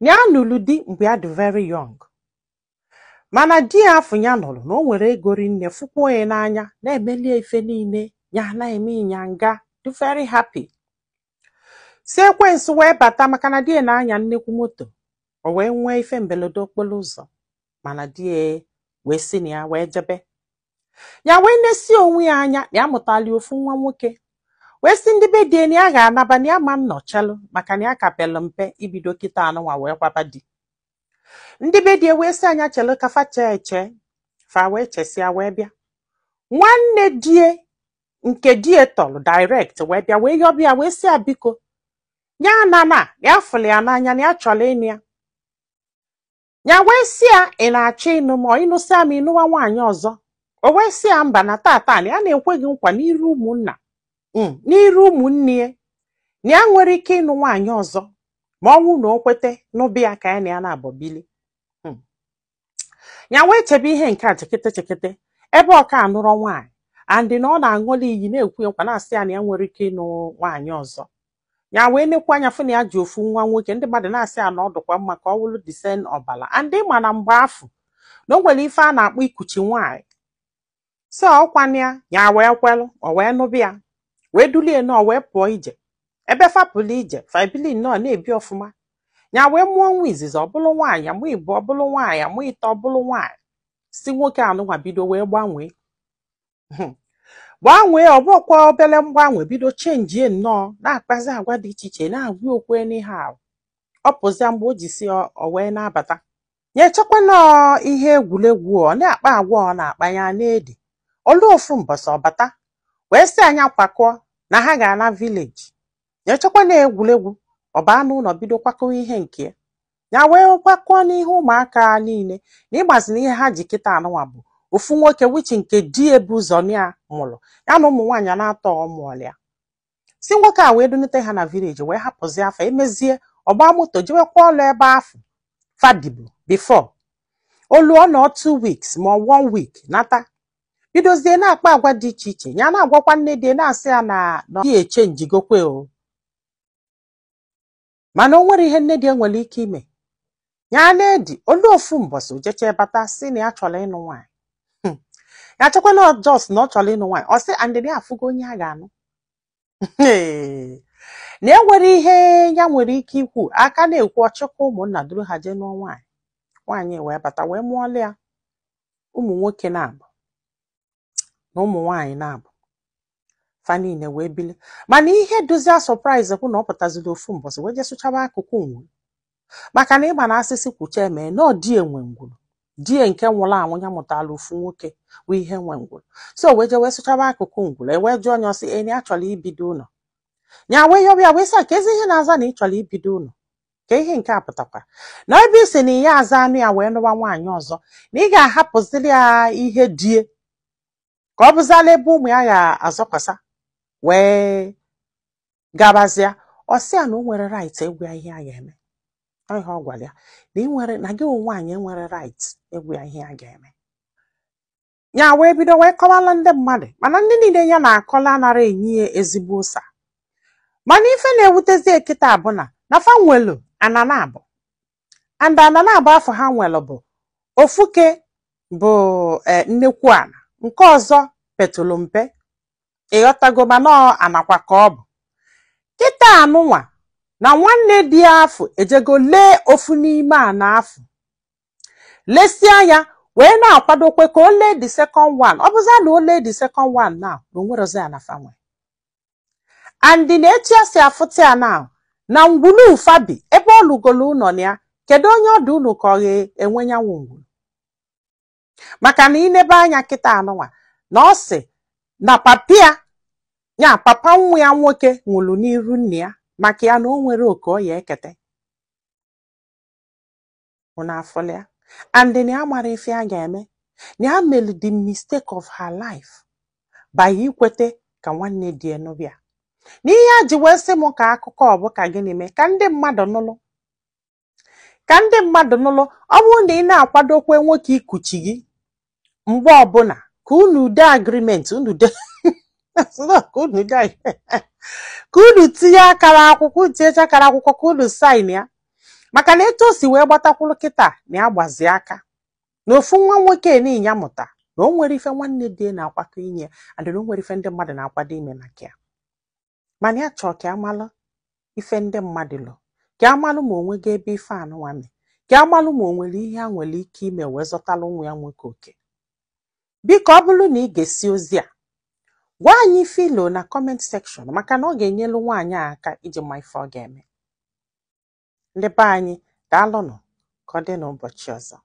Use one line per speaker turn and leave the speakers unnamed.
nya nụlụ di mgbe ya dị very young. Mana di ya afọ ya nụrụ na o nwere ego rinne fụkwa onye n'anya na-emelie ife niile ya na-eme ịnyanga dị very happy. Si ekwensu wee bata maka na di na-anya nnekwu moto o wee nwee ife mberede okporo ụzọ mana di wee si na ya wee jebe ya wee nesi onwe ya anya na ya mụtali ofu nwa nwoke wee si ndị be di na ya ga-anaba na ya ma nnọchalụ maka na ya kapelu mpe ibido kịta anụnwa wee kwaba di. Ndị be di wee si anya chelu ka fa chee eche fa wee chesịa wee bịa nwanne die nke die tọlụ direct wee bịa wee yọbịa wee si ya biko ya nana ya fụlụ ya n'anya na ya chọrọ ịnụ ya. Ya wee si ya ị na-achọ ịnụ ma ịnụsịa m ịnụwa nwaanyị ọzọ. O wee si ya mba na tata na ya na-ekweghị nkwa n'iru ụmụnna n'iru ụmụnne na ya nwere ike ịnụ nwaanyị ọzọ ma ọ nwụ na o kwete n'ụbịa ka ya na ya na-abọbili. Ya wee chebe ihe nke a chekete ebe ọ ka anụrọ nwaanyị andị na ọ na-aṅụli iyi na-ekwu nkwa na-asị ya na ya nwere ike ịnụ nwaanyị ọzọ. Ya wee nekwu anya fụ na ya ji ofu nwa nwoke ndị mmadụ na-asị ya na ọ dụkwa mma ka ọ wụrụ disen ọbala andị ma na mgbe afọ na o nwere ife a na-akpọ ikuchi nwaanyị. So ọkwana ya wee kwelụ o wee nụbịa wee dulie nọ wee pụọ ije ebe fapụlụ ije fabili nọ na-ebi ọfụma. Ya wee mụọ nwa izizi ọ bụrụ nwaanyị mụ ibu ọ bụrụ nwaanyị mụ ite ọ bụrụ nwaanyị si nwoke anụnwa bido wee gbanwee gbanwee ọ bụkwa obere mgbanwe bido chenjie nnọọ na-akpazi agwa dị iche iche na-agwa okwu n'ihe ahụ ọ pụzia mgbe o ji si o wee na-abata ya echekwa nọọ ihe egwuregwu ọ na-akpa agwa ọ na-akpa ya n'edi olu ofu mbọsị ọ bata wee si anya kwakọọ na ha ga-ana vileji ya echekwa na egwuregwu ọ baa n'ụlọ bido kwakọwa ihe nke ya wee kwakọọ n'ihe ụmụaka niile na ịgbazina ihe ha ji kịta anụnwa bụ ofu nwoke wichi nke di ebu ụzọ ya mụrụ ya na ụmụ nwaanyị na-atọ ọmụọlịa. Si nwoke a wee dunute ha na vileji wee hapụzi afọ emezie ọgba moto jewekwa ọlụ ebe afọ fadibu before olu ọ nọ 2 weeks ma 1 week nata bidozie na-akpa agwa dị iche iche ya na-agwakwa nne di na-asị ya na di echenjigokwe o mana o nwere ihe nne di nwere ike ime ya na-edi olu ofu mbọsị o jeche bata si na ya chọrọ ịnụ nwaanyị ya chekwa na jos na ọ chọrọ ịnụ nwaanyị ọ sị andị ya afụgo onye a ga-anụ na enwere ihe ya nwere ike ikwu aka na-ekwu ọchịkwa ụmụnna duru ha jee nụọ nwaanyị. Nwaanyị wee bata wee mụọla ya ụmụ nwoke na-abụ na ụmụ nwaanyị na-abụ fa niile wee bili mana ihe dozia surprise bụ na ọ pụtaziri ofu mbọsị wee jesụchaba akụkụ ngwuru maka na ịgba na asịsị kwucha eme na ọ die nwe ngwuru die nke nwụrụ anwụ ya mụtala ofu nwoke bụ ihe nwe ngwuru. So wee je wee sụchaba akụkụ ngwuru ewee jụọ onye ọsị enyi a chọrọ ibido ụlọ ya wee yọbịa wee sị ka ezi ihe na-aza na ị chọrọ ibido ụlọ ka ihe nke a pụtakwa na ebe isi na ya aza anụ ya wee nụwa nwaanyị ọzọ na ị ga-ahapụziri ya ihe die ka ọ bụzala ebe ụmụ ya ga-azọkwasa wee gabazịa. Ọ sị ya na o nwere right egwu ya ihe a ga-eme ọ ihe ọ gwara ya na ị nwere na gị nwaanyị enwere right egwu ya ihe a ga-eme. Ya wee bido wee kọwala ndị mmadụ mana ndị niile ya na-akọla anara enyi ya ezigbo ụsa mana ife na-ewutezi ekịta bụ na fa nwelu anana abụ and anana abụ afọ ha nwelu bụ ofuke bụ nnekwu ana nke ọzọ petụlụ mpe ịghọtago mana anakwa ka ọ bụ kịta anụnwa na nwanne di afọ ejego lee ofu n'ime ana afọ lesia ya wee na-akwadokwe ka o lee the second one ọ bụza na o lee the second one na onwerozi ya na fanwe and na-echi asị afụta ya na ngwulu fabi ebe ọ lụgolo ụlọ na ya kedu onye ọdụ ụlọ ka ọ ga-enwe nyanwụ ngwulu maka na inebe anya kịta anụnwa na ọ sị na papia ya papa nwa ya nwoke nwụrụ n'iru nne ya maka ya na o nwere oke ọ ya ekete ụna afọla ya and na ya mara ife a ga-eme na ya made the mistake of her life by ikwete ka nwanne di enubia n'ihe a ji wee sị m ka akụkọ ọ bụ ka gịnị mee ka ndị mmadụ nụlụ ọ bụrụ na ị na-akwadokwe nwoke ikuchi gị mgbe ọbụla ka unu dee agreement unu dee ka unu tinye akara akwụkwọ ka unu sign ya maka na etu o si wee gbatakwulu kịta na ya gbazie aka na ofu nwa nwoke n'inya mụta na o nwere ife nwanne dị na-akwakọ inye and na o nwere ife ndị mmadụ na-akwado ime maka ya. Mana ya chọọ ka amalụ ife ndị mmadụ lụ, ka amalụ ma onwe gị ebe ife anụnwa mee, ka amalụ ma o nwere ihe a nwere ike ime wee zọtalụ nwa ya nwoke oke. Biko ọ bụrụ na ị ga-esi ozi a, gwa anyị ife ilo na comment section maka na ọ ga-enyelu nwaanyị a aka iji ma ife ọ ga-eme. Ndị be anyị, daalụnụ, ka ọ dị n'ụbọchị ọzọ.